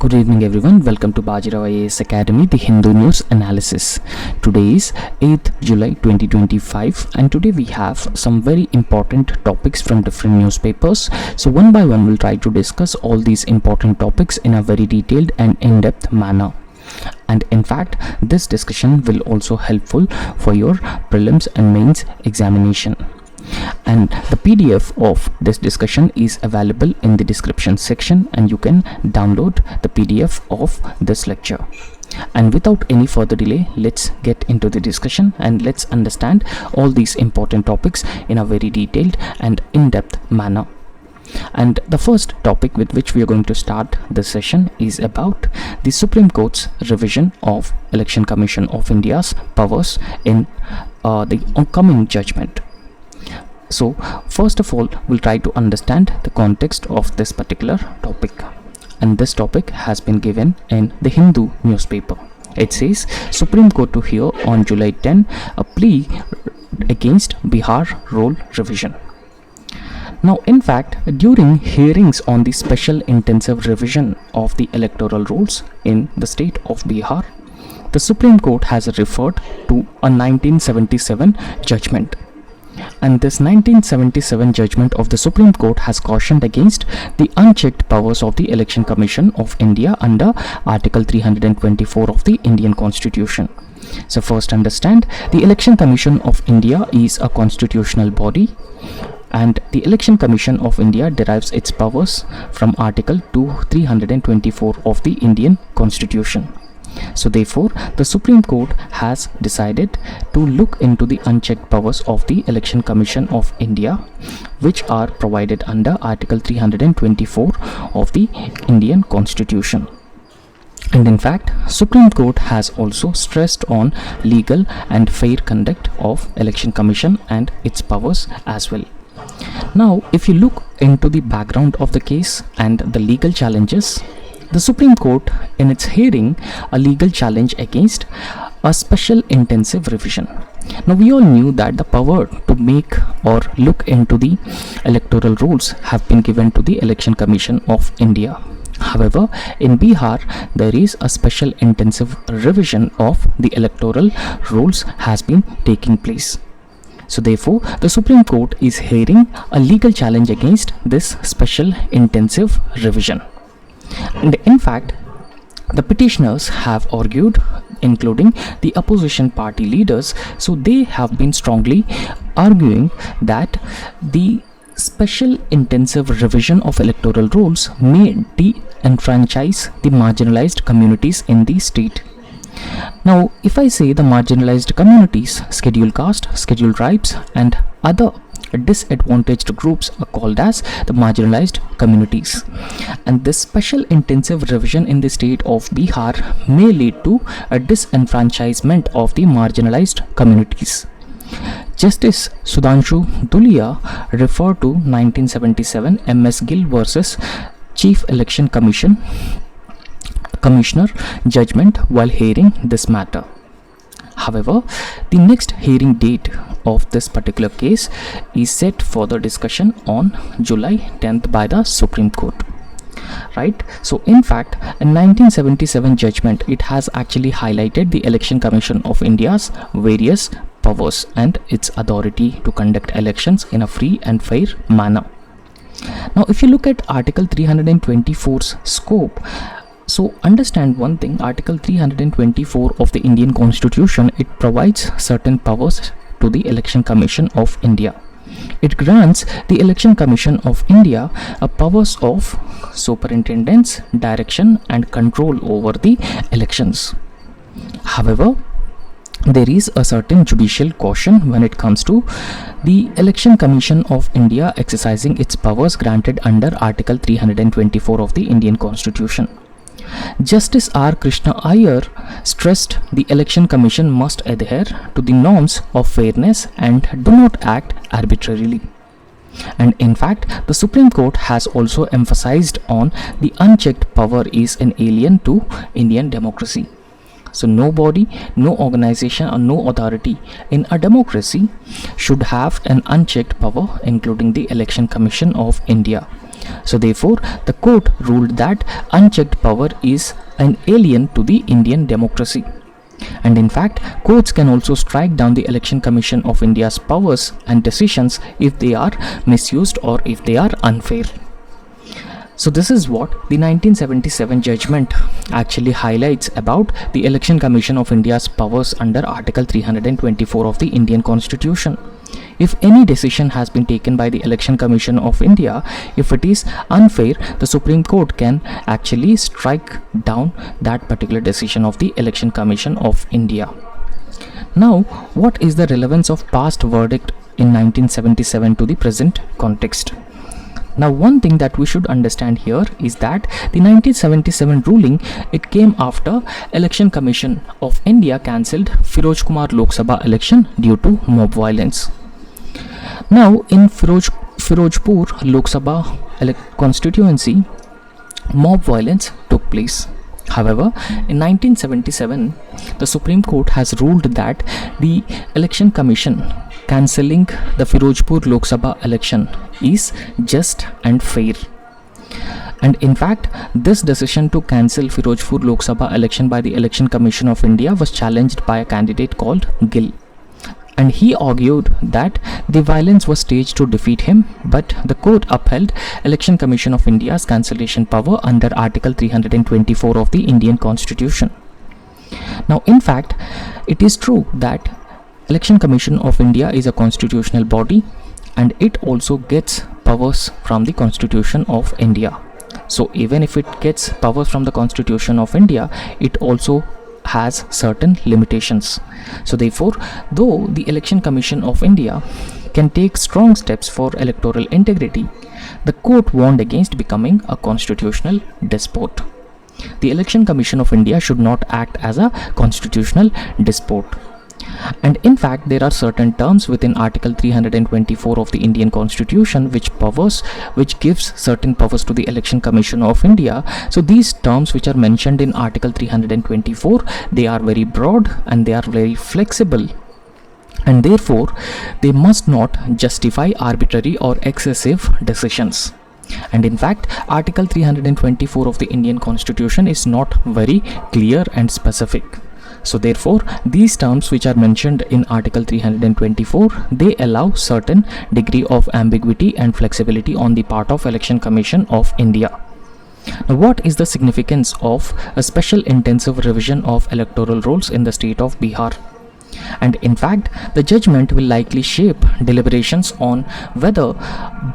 Good evening everyone, welcome to Bajirao IAS Academy, the Hindu News Analysis. Today is 8th July 2025 and today we have some very important topics from different newspapers. So one by one we'll try to discuss all these important topics in a very detailed and in-depth manner. And in fact, this discussion will also helpful for your prelims and mains examination. And the PDF of this discussion is available in the description section and you can download the PDF of this lecture. And without any further delay, let's get into the discussion and let's understand all these important topics in a very detailed and in-depth manner. And the first topic with which we are going to start this session is about the Supreme Court's revision of Election Commission of India's powers in the upcoming judgment. So first of all, we'll try to understand the context of this particular topic, and this topic has been given in the Hindu newspaper. It says Supreme Court to hear on July 10 a plea against Bihar role revision. Now in fact, during hearings on the special intensive revision of the electoral rules in the state of Bihar, the Supreme Court has referred to a 1977 judgment. And this 1977 judgment of the Supreme Court has cautioned against the unchecked powers of the Election Commission of India under Article 324 of the Indian Constitution. So first understand, the Election Commission of India is a constitutional body, and the Election Commission of India derives its powers from Article 324 of the Indian Constitution. So therefore, the Supreme Court has decided to look into the unchecked powers of the Election Commission of India, which are provided under Article 324 of the Indian Constitution. And in fact, Supreme Court has also stressed on legal and fair conduct of Election Commission and its powers as well. Now, if you look into the background of the case and the legal challenges, the Supreme Court, in its hearing a legal challenge against a special intensive revision. Now we all knew that the power to make or look into the electoral rules have been given to the Election Commission of India. However, in Bihar, there is a special intensive revision of the electoral rules has been taking place. So therefore, the Supreme Court is hearing a legal challenge against this special intensive revision. And in fact, the petitioners have argued, including the opposition party leaders, so they have been strongly arguing that the special intensive revision of electoral rules may de-enfranchise the marginalized communities in the state. Now, if I say the marginalized communities, scheduled caste, scheduled tribes and other disadvantaged groups are called as the marginalized communities, and this special intensive revision in the state of Bihar may lead to a disenfranchisement of the marginalized communities. Justice Sudhanshu Dhulia referred to 1977 MS Gill versus Chief Election Commissioner judgment while hearing this matter. However, the next hearing date of this particular case is set for the discussion on July 10th by the Supreme Court. Right? So in fact, in 1977 judgment, it has actually highlighted the Election Commission of India's various powers and its authority to conduct elections in a free and fair manner. Now, if you look at Article 324's scope, so understand one thing, Article 324 of the Indian Constitution, it provides certain powers to the Election Commission of India. It grants the Election Commission of India a powers of superintendence, direction and control over the elections. However, there is a certain judicial caution when it comes to the Election Commission of India exercising its powers granted under Article 324 of the Indian Constitution. Justice R. Krishna Iyer stressed the Election Commission must adhere to the norms of fairness and do not act arbitrarily. And in fact, the Supreme Court has also emphasized on the unchecked power is an alien to Indian democracy. So nobody, no organization or no authority in a democracy should have an unchecked power, including the Election Commission of India. So therefore, the court ruled that unchecked power is an alien to the Indian democracy. And in fact, courts can also strike down the Election Commission of India's powers and decisions if they are misused or if they are unfair. So this is what the 1977 judgment actually highlights about the Election Commission of India's powers under Article 324 of the Indian Constitution. If any decision has been taken by the Election Commission of India, if it is unfair, the Supreme Court can actually strike down that particular decision of the Election Commission of India. Now, what is the relevance of past verdict in 1977 to the present context? Now, one thing that we should understand here is that the 1977 ruling, it came after Election Commission of India cancelled Firoj Kumar Lok Sabha election due to mob violence. Now, in Firojpur Lok Sabha constituency, mob violence took place. However, in 1977, the Supreme Court has ruled that the Election Commission cancelling the Firojpur Lok Sabha election is just and fair. And in fact, this decision to cancel Firojpur Lok Sabha election by the Election Commission of India was challenged by a candidate called Gill. And he argued that the violence was staged to defeat him, but the court upheld Election Commission of India's cancellation power under Article 324 of the Indian Constitution. Now, in fact, it is true that Election Commission of India is a constitutional body and it also gets powers from the Constitution of India. So even if it gets powers from the Constitution of India, it also has certain limitations. So therefore, though the Election Commission of India can take strong steps for electoral integrity, the court warned against becoming a constitutional despot. The Election Commission of India should not act as a constitutional despot. And in fact, there are certain terms within Article 324 of the Indian Constitution which gives certain powers to the Election Commission of India. So these terms which are mentioned in Article 324, they are very broad and they are very flexible, and therefore they must not justify arbitrary or excessive decisions. And in fact, Article 324 of the Indian Constitution is not very clear and specific. So therefore, these terms which are mentioned in Article 324, they allow certain degree of ambiguity and flexibility on the part of Election Commission of India. Now, what is the significance of a special intensive revision of electoral rolls in the state of Bihar? And in fact, the judgment will likely shape deliberations on whether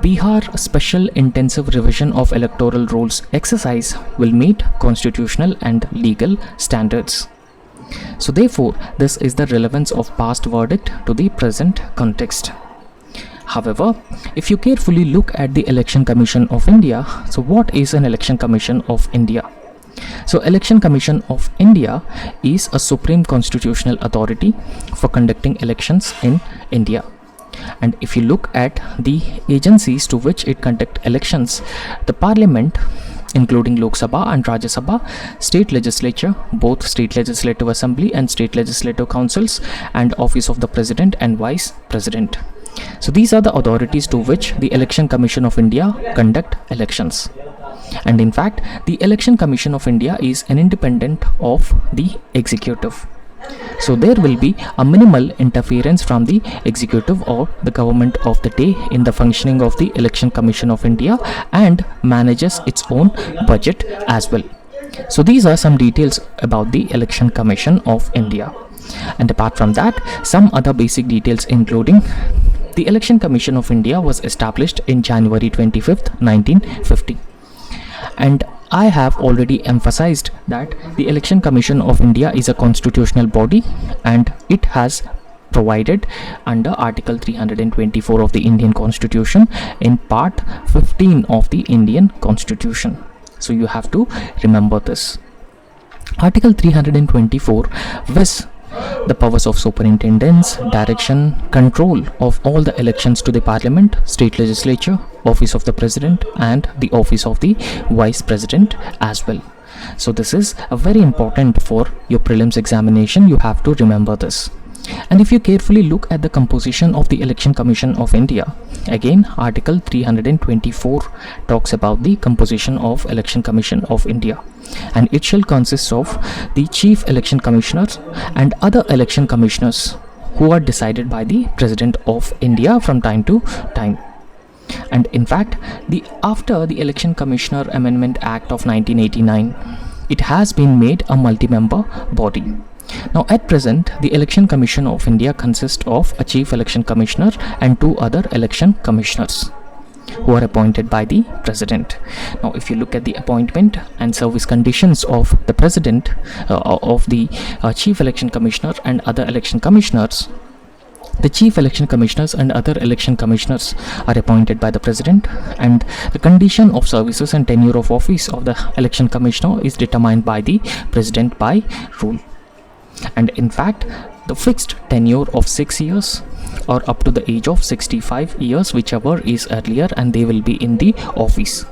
Bihar special intensive revision of electoral rolls exercise will meet constitutional and legal standards. So therefore, this is the relevance of past verdict to the present context. However, if you carefully look at the Election Commission of India, so what is an Election Commission of India? So Election Commission of India is a supreme constitutional authority for conducting elections in India. And if you look at the agencies to which it conducts elections, the Parliament, including Lok Sabha and Rajya Sabha, state legislature, both state legislative assembly and state legislative councils, and office of the president and vice president. So these are the authorities to which the Election Commission of India conduct elections. And in fact, the Election Commission of India is an independent of the executive. So there will be a minimal interference from the executive or the government of the day in the functioning of the Election Commission of India, and manages its own budget as well. So these are some details about the Election Commission of India. And apart from that, some other basic details including the Election Commission of India was established in January 25th, 1950. And I have already emphasized that the Election Commission of India is a constitutional body and it has provided under Article 324 of the Indian Constitution in Part 15 of the Indian Constitution. So you have to remember this. Article 324 vests the powers of superintendence, direction, control of all the elections to the Parliament, state legislature, office of the president, and the office of the vice president as well. So this is a very important for your prelims examination. You have to remember this. And if you carefully look at the composition of the Election Commission of India, again Article 324 talks about the composition of Election Commission of India, and it shall consist of the Chief Election Commissioners and other election commissioners who are decided by the President of India from time to time. And in fact, after the Election Commissioner Amendment Act of 1989, it has been made a multi-member body. Now at present, the Election Commission of India consists of a Chief Election Commissioner and 2 other election commissioners who are appointed by the President. Now if you look at the appointment and service conditions of the President, of the Chief Election Commissioner and other election commissioners, the Chief Election Commissioners and other election commissioners are appointed by the President, and the condition of services and tenure of office of the Election Commissioner is determined by the President by rule. And in fact, the fixed tenure of 6 years or up to the age of 65 years, whichever is earlier, and they will be in the office.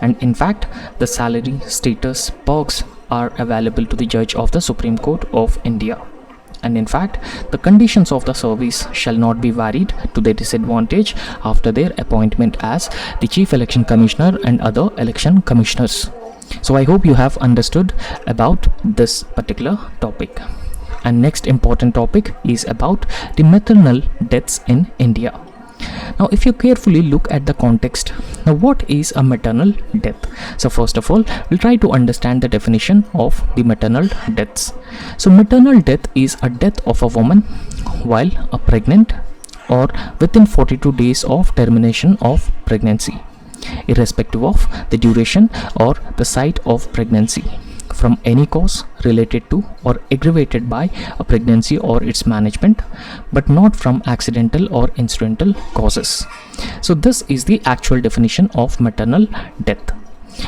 And in fact, the salary, status, perks are available to the judge of the Supreme Court of India. And in fact, the conditions of the service shall not be varied to their disadvantage after their appointment as the Chief Election Commissioner and other election commissioners. So I hope you have understood about this particular topic. And next important topic is about the maternal deaths in India. Now if you carefully look at the context, now what is a maternal death? So first of all, we'll try to understand the definition of the maternal deaths. So maternal death is a death of a woman while pregnant or within 42 days of termination of pregnancy, irrespective of the duration or the site of pregnancy, from any cause related to or aggravated by a pregnancy or its management, but not from accidental or incidental causes. So this is the actual definition of maternal death.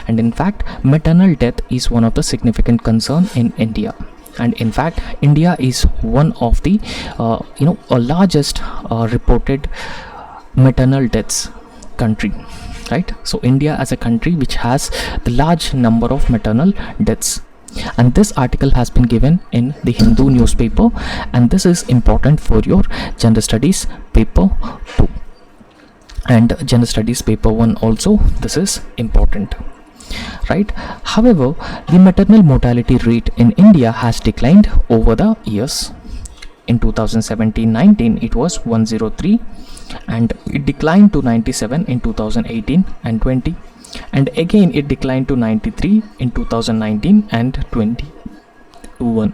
And in fact, maternal death is one of the significant concern in India. And in fact, India is one of the largest reported maternal deaths country, right? So India as a country which has the large number of maternal deaths, and this article has been given in the Hindu newspaper, and this is important for your general studies paper 2 and general studies paper 1 also. This is important, right? However, the maternal mortality rate in India has declined over the years. In 2017-19 it was 103, and it declined to 97 in 2018 and 20, and again it declined to 93 in 2019 and 21,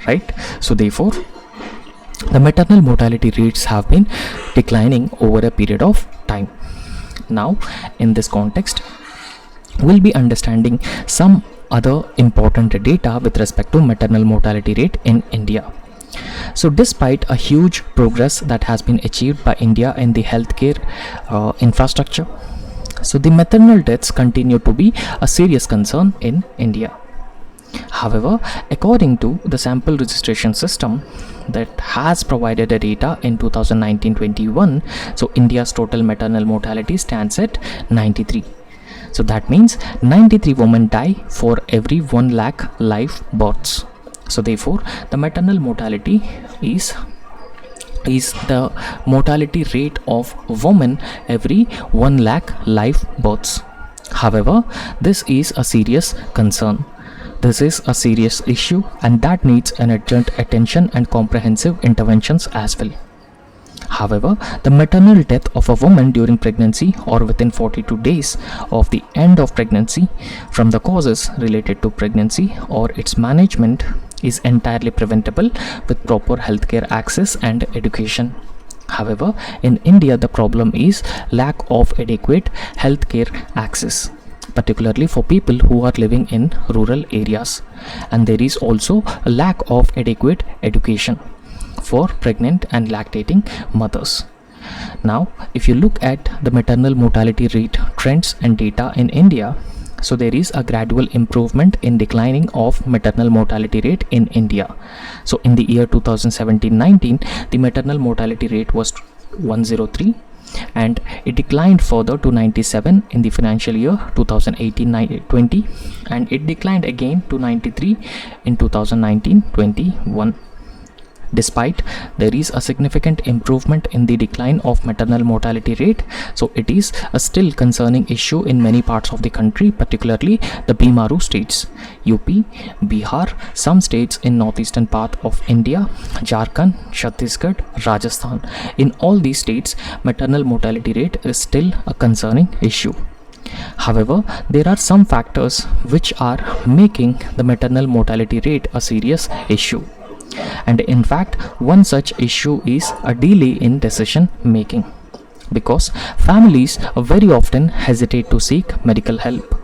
right? So therefore, the maternal mortality rates have been declining over a period of time. Now in this context, we'll be understanding some other important data with respect to maternal mortality rate in India. So despite a huge progress that has been achieved by India in the healthcare infrastructure, so the maternal deaths continue to be a serious concern in India. However, according to the sample registration system that has provided a data in 2019-21, so India's total maternal mortality stands at 93. So that means 93 women die for every 1 lakh live births. So therefore, the maternal mortality is the mortality rate of women every 1 lakh live births. However, this is a serious concern. This is a serious issue, and that needs an urgent attention and comprehensive interventions as well. However, the maternal death of a woman during pregnancy or within 42 days of the end of pregnancy from the causes related to pregnancy or its management is entirely preventable with proper healthcare access and education. However, in India, the problem is lack of adequate healthcare access, particularly for people who are living in rural areas, and there is also a lack of adequate education for pregnant and lactating mothers. Now, if you look at the maternal mortality rate trends and data in India, so there is a gradual improvement in declining of maternal mortality rate in India. So in the year 2017-19, the maternal mortality rate was 103, and it declined further to 97 in the financial year 2018-20, and it declined again to 93 in 2019-21. Despite there is a significant improvement in the decline of maternal mortality rate, so it is a still concerning issue in many parts of the country, particularly the Bimaru states, UP, Bihar, some states in northeastern part of India, Jharkhand, Chhattisgarh, Rajasthan. In all these states, maternal mortality rate is still a concerning issue. However, there are some factors which are making the maternal mortality rate a serious issue. And in fact, one such issue is a delay in decision making, because families very often hesitate to seek medical help,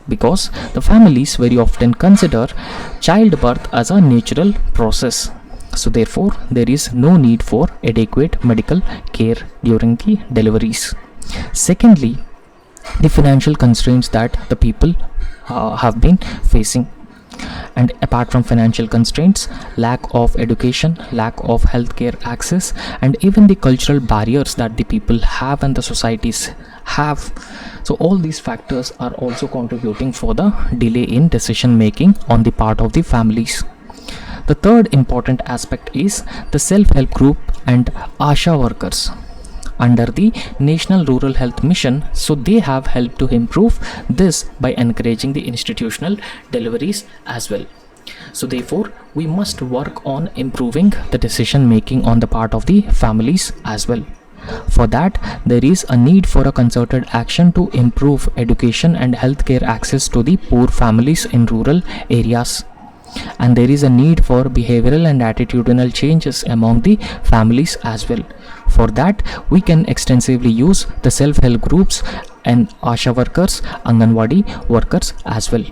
because the families very often consider childbirth as a natural process. So therefore, there is no need for adequate medical care during the deliveries. Secondly, the financial constraints that the people have been facing. And apart from financial constraints, lack of education, lack of healthcare access, and even the cultural barriers that the people have and the societies have, so all these factors are also contributing for the delay in decision making on the part of the families. The third important aspect is the self-help group and ASHA workers under the National Rural Health Mission. So they have helped to improve this by encouraging the institutional deliveries as well. So therefore, we must work on improving the decision making on the part of the families as well. For that, there is a need for a concerted action to improve education and healthcare access to the poor families in rural areas. And there is a need for behavioral and attitudinal changes among the families as well. For that, we can extensively use the self-help groups and ASHA workers, Anganwadi workers as well.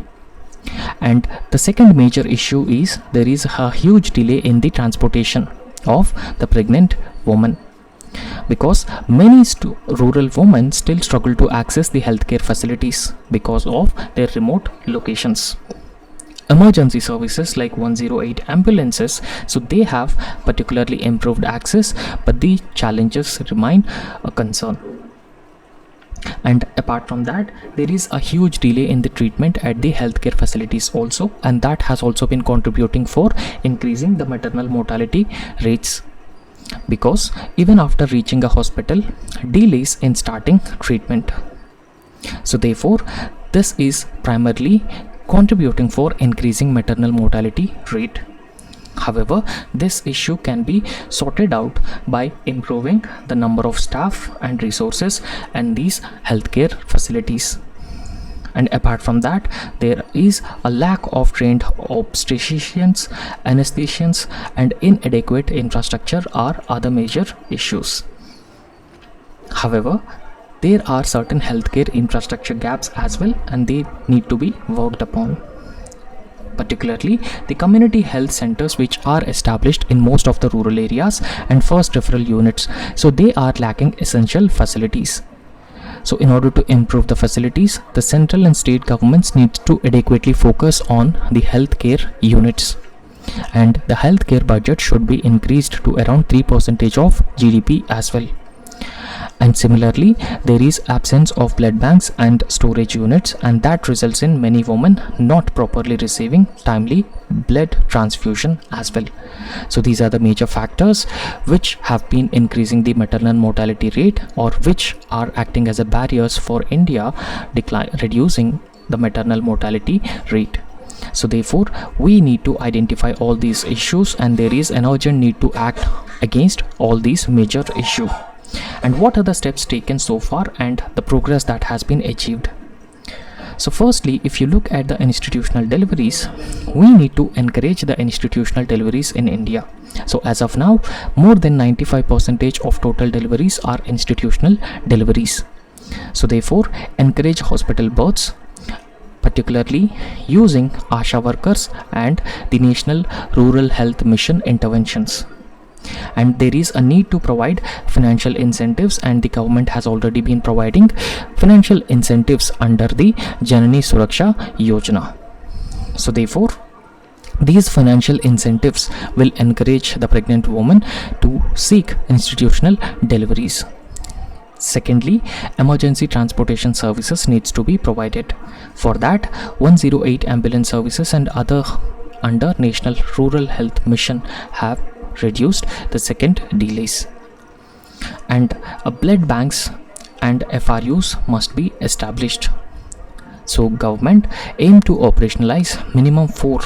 And the second major issue is there is a huge delay in the transportation of the pregnant woman, because many rural women still struggle to access the healthcare facilities because of their remote locations. Emergency services like 108 ambulances, so they have particularly improved access, but the challenges remain a concern. And apart from that, there is a huge delay in the treatment at the healthcare facilities also, and that has also been contributing for increasing the maternal mortality rates, because even after reaching a hospital, delays in starting treatment. So therefore, this is primarily contributing for increasing maternal mortality rate. However, this issue can be sorted out by improving the number of staff and resources and these healthcare facilities. And apart from that, there is a lack of trained obstetricians, anesthesians, and inadequate infrastructure are other major issues. However, there are certain healthcare infrastructure gaps as well, and they need to be worked upon. Particularly the community health centers, which are established in most of the rural areas, and first referral units, so they are lacking essential facilities. So in order to improve the facilities, the central and state governments need to adequately focus on the healthcare units, and the healthcare budget should be increased to around 3% of GDP as well. And similarly, there is absence of blood banks and storage units, and that results in many women not properly receiving timely blood transfusion as well. So these are the major factors which have been increasing the maternal mortality rate, or which are acting as a barriers for India reducing the maternal mortality rate. So therefore, we need to identify all these issues, and there is an urgent need to act against all these major issues. And what are the steps taken so far and the progress that has been achieved? So firstly, if you look at the institutional deliveries, we need to encourage the institutional deliveries in India. So as of now, more than 95% of total deliveries are institutional deliveries. So therefore, encourage hospital births, particularly using ASHA workers and the National Rural Health Mission interventions. And there is a need to provide financial incentives, and the government has already been providing financial incentives under the Janani Suraksha Yojana. So therefore, these financial incentives will encourage the pregnant woman to seek institutional deliveries. Secondly, emergency transportation services needs to be provided. For that, 108 ambulance services and other under National Rural Health Mission have reduced the second delays. And blood banks and FRUs must be established. So government aim to operationalize minimum 4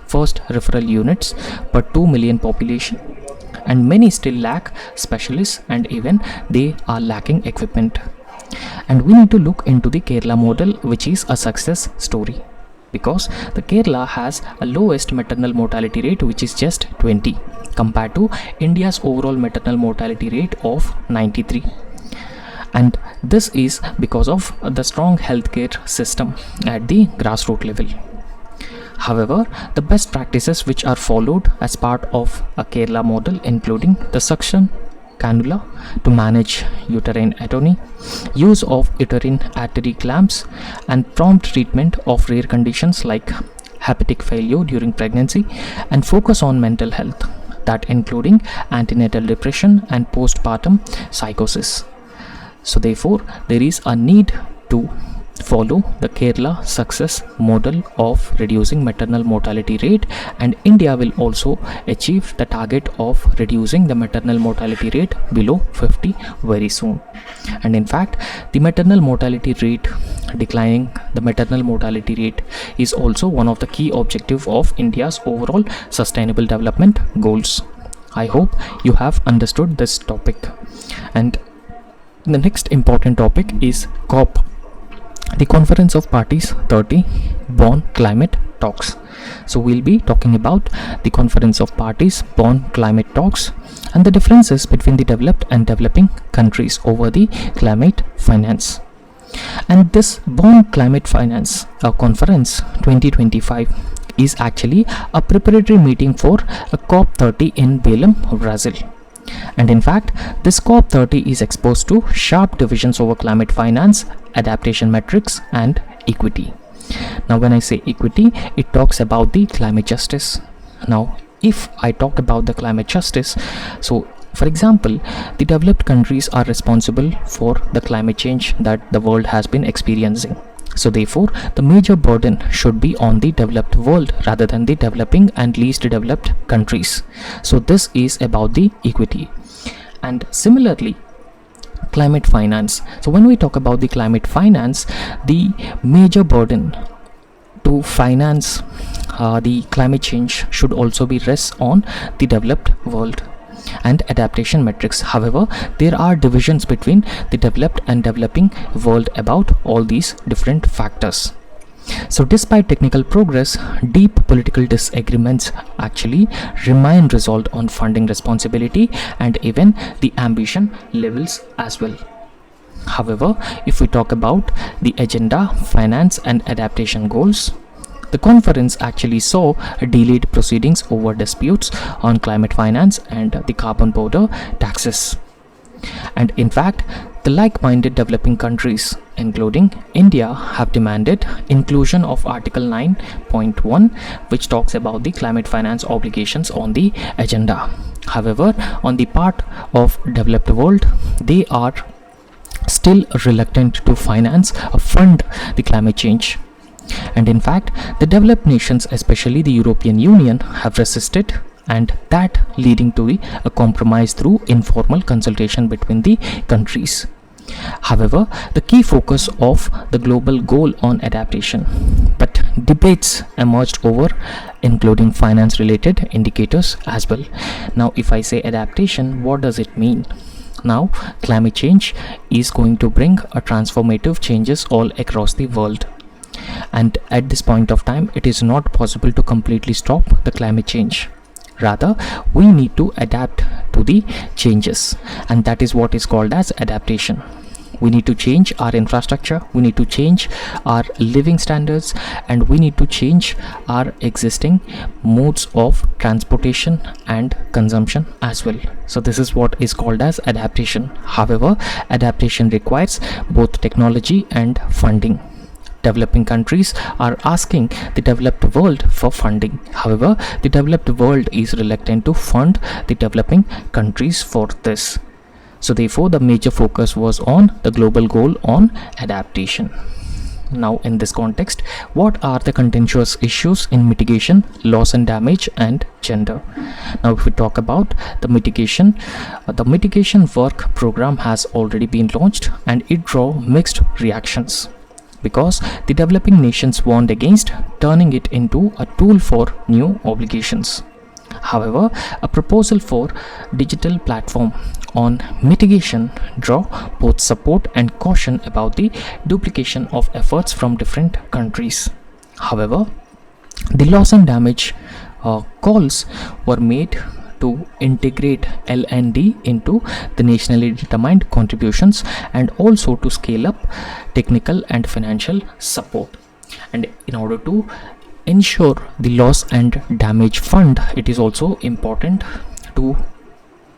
first referral units per 2 million population, and many still lack specialists and even they are lacking equipment. And we need to look into the Kerala model, which is a success story, because the Kerala has a lowest maternal mortality rate, which is just 20 compared to India's overall maternal mortality rate of 93. And this is because of the strong healthcare system at the grassroots level. However, the best practices which are followed as part of a Kerala model, including the suction cannula to manage uterine atony, use of uterine artery clamps, and prompt treatment of rare conditions like hepatic failure during pregnancy, and focus on mental health, that including antenatal depression and postpartum psychosis. So therefore, there is a need to follow the Kerala success model of reducing maternal mortality rate, and India will also achieve the target of reducing the maternal mortality rate below 50 very soon. And in fact, the maternal mortality rate declining, the maternal mortality rate is also one of the key objectives of India's overall sustainable development goals. I hope you have understood this topic. And the next important topic is COP, the Conference of Parties 30 Bonn Climate Talks. So we'll be talking about the Conference of Parties Bonn Climate Talks and the differences between the developed and developing countries over the climate finance. And this Bonn Climate Finance Conference 2025 is actually a preparatory meeting for a COP30 in Belém, Brazil. And in fact, this COP30 is exposed to sharp divisions over climate finance, adaptation metrics, and equity. Now, when I say equity, it talks about the climate justice. Now, if I talk about the climate justice, so for example, the developed countries are responsible for the climate change that the world has been experiencing. So therefore, the major burden should be on the developed world rather than the developing and least developed countries. So this is about the equity. And similarly, climate finance. So when we talk about the climate finance, the major burden to finance the climate change should also be rest on the developed world and adaptation metrics. However, there are divisions between the developed and developing world about all these different factors. So despite technical progress, deep political disagreements actually remain resolved on funding responsibility and even the ambition levels as well. However, if we talk about the agenda, finance and adaptation goals, the conference actually saw delayed proceedings over disputes on climate finance and the carbon border taxes. And in fact, the like-minded developing countries, including India, have demanded inclusion of Article 9.1, which talks about the climate finance obligations on the agenda. However, on the part of developed world, they are still reluctant to finance or fund the climate change. And in fact, the developed nations, especially the European Union, have resisted, and that leading to a compromise through informal consultation between the countries. However, the key focus of the global goal on adaptation, but debates emerged over including finance related indicators as well. Now, if I say adaptation, what does it mean? Now, climate change is going to bring a transformative changes all across the world. And at this point of time, it is not possible to completely stop the climate change. Rather, we need to adapt to the changes, and that is what is called as adaptation. We need to change our infrastructure, we need to change our living standards, and we need to change our existing modes of transportation and consumption as well. So this is what is called as adaptation. However, adaptation requires both technology and funding. Developing countries are asking the developed world for funding. However, the developed world is reluctant to fund the developing countries for this. So therefore, the major focus was on the global goal on adaptation. Now in this context, what are the contentious issues in mitigation, loss and damage, and gender? Now if we talk about the mitigation work program has already been launched, and it drew mixed reactions because the developing nations warned against turning it into a tool for new obligations. However, a proposal for digital platform on mitigation draw both support and caution about the duplication of efforts from different countries. However, the loss and damage calls were made to integrate L&D into the nationally determined contributions, and also to scale up technical and financial support. And in order to ensure the loss and damage fund, it is also important to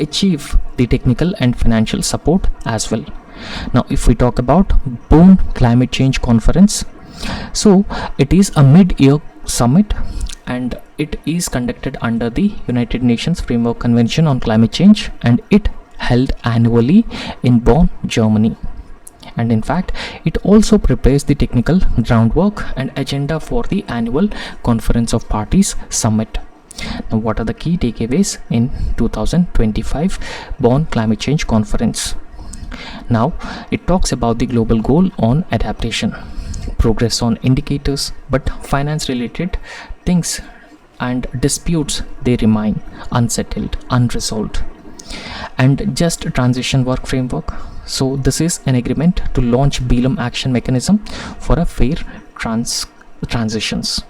achieve the technical and financial support as well. Now if we talk about Bonn Climate Change Conference, so it is a mid-year summit, and it is conducted under the United Nations Framework Convention on Climate Change, and it held annually in Bonn, Germany. And in fact, it also prepares the technical groundwork and agenda for the annual Conference of Parties Summit. Now what are the key takeaways in 2025 Bonn Climate Change Conference? Now it talks about the global goal on adaptation, progress on indicators, but finance related things and disputes, they remain unsettled, unresolved. And just transition work framework, so this is an agreement to launch BLM action mechanism for a fair transitions.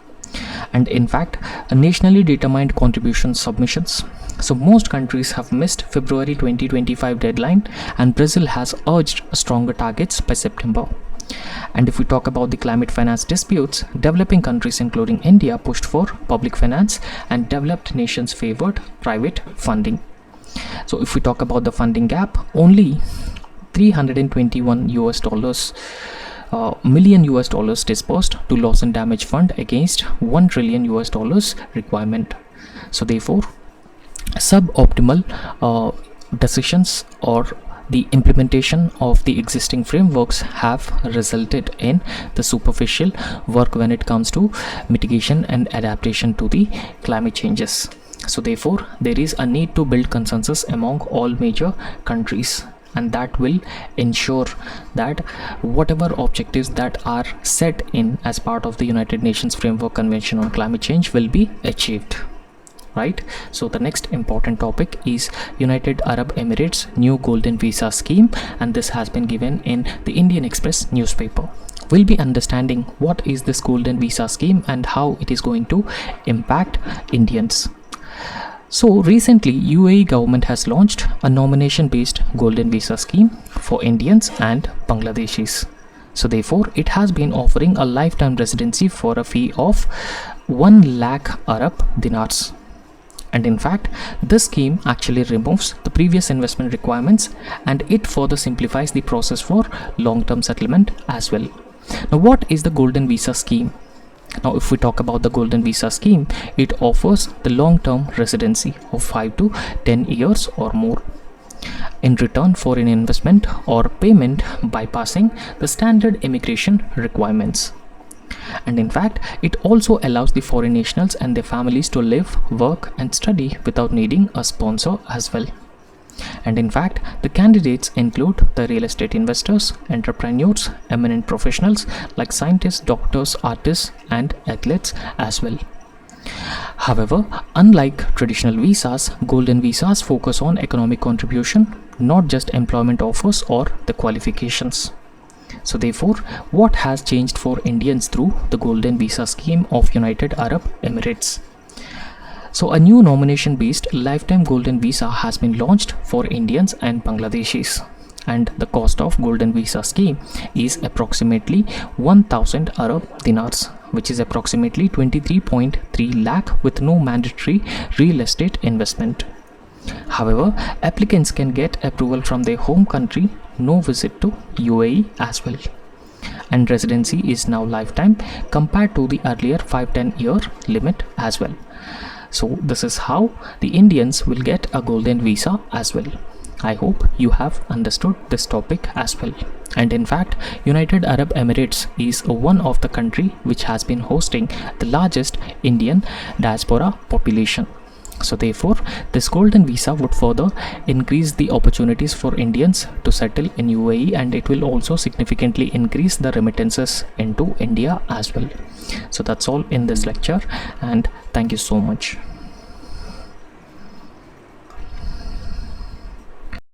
And in fact, a nationally determined contribution submissions, so most countries have missed February 2025 deadline, and Brazil has urged stronger targets by September. And if we talk about the climate finance disputes, developing countries including India pushed for public finance, and developed nations favored private funding. So if we talk about the funding gap, only $321 million disbursed to loss and damage fund against $1 trillion requirement. So therefore, suboptimal decisions or the implementation of the existing frameworks have resulted in the superficial work when it comes to mitigation and adaptation to the climate changes. So therefore, there is a need to build consensus among all major countries, and that will ensure that whatever objectives that are set in as part of the United Nations Framework Convention on Climate Change will be achieved. Right. So the next important topic is United Arab Emirates new golden visa scheme, and this has been given in the Indian Express newspaper. We'll be understanding what is this golden visa scheme and how it is going to impact Indians. So recently, UAE government has launched a nomination-based golden visa scheme for Indians and Bangladeshis. So therefore, it has been offering a lifetime residency for a fee of 1 lakh Arab dinars. And in fact, this scheme actually removes the previous investment requirements, and it further simplifies the process for long-term settlement as well. Now, what is the golden visa scheme? Now, if we talk about the golden visa scheme, it offers the long-term residency of 5 to 10 years or more in return for an investment or payment bypassing the standard immigration requirements. And in fact, it also allows the foreign nationals and their families to live, work and study without needing a sponsor as well. And in fact, the candidates include the real estate investors, entrepreneurs, eminent professionals like scientists, doctors, artists and athletes as well. However, unlike traditional visas, golden visas focus on economic contribution, not just employment offers or the qualifications. So therefore, what has changed for Indians through the golden visa scheme of United Arab Emirates? So a new nomination based lifetime golden visa has been launched for Indians and Bangladeshis, and the cost of golden visa scheme is approximately 1000 Arab dinars, which is approximately 23.3 lakh with no mandatory real estate investment. However, applicants can get approval from their home country, no visit to UAE as well. And residency is now lifetime compared to the earlier 5-10 year limit as well. So this is how the Indians will get a golden visa as well. I hope you have understood this topic as well. And in fact, United Arab Emirates is one of the country which has been hosting the largest Indian diaspora population. So therefore, this golden visa would further increase the opportunities for Indians to settle in UAE, and it will also significantly increase the remittances into India as well. So that's all in this lecture, and thank you so much.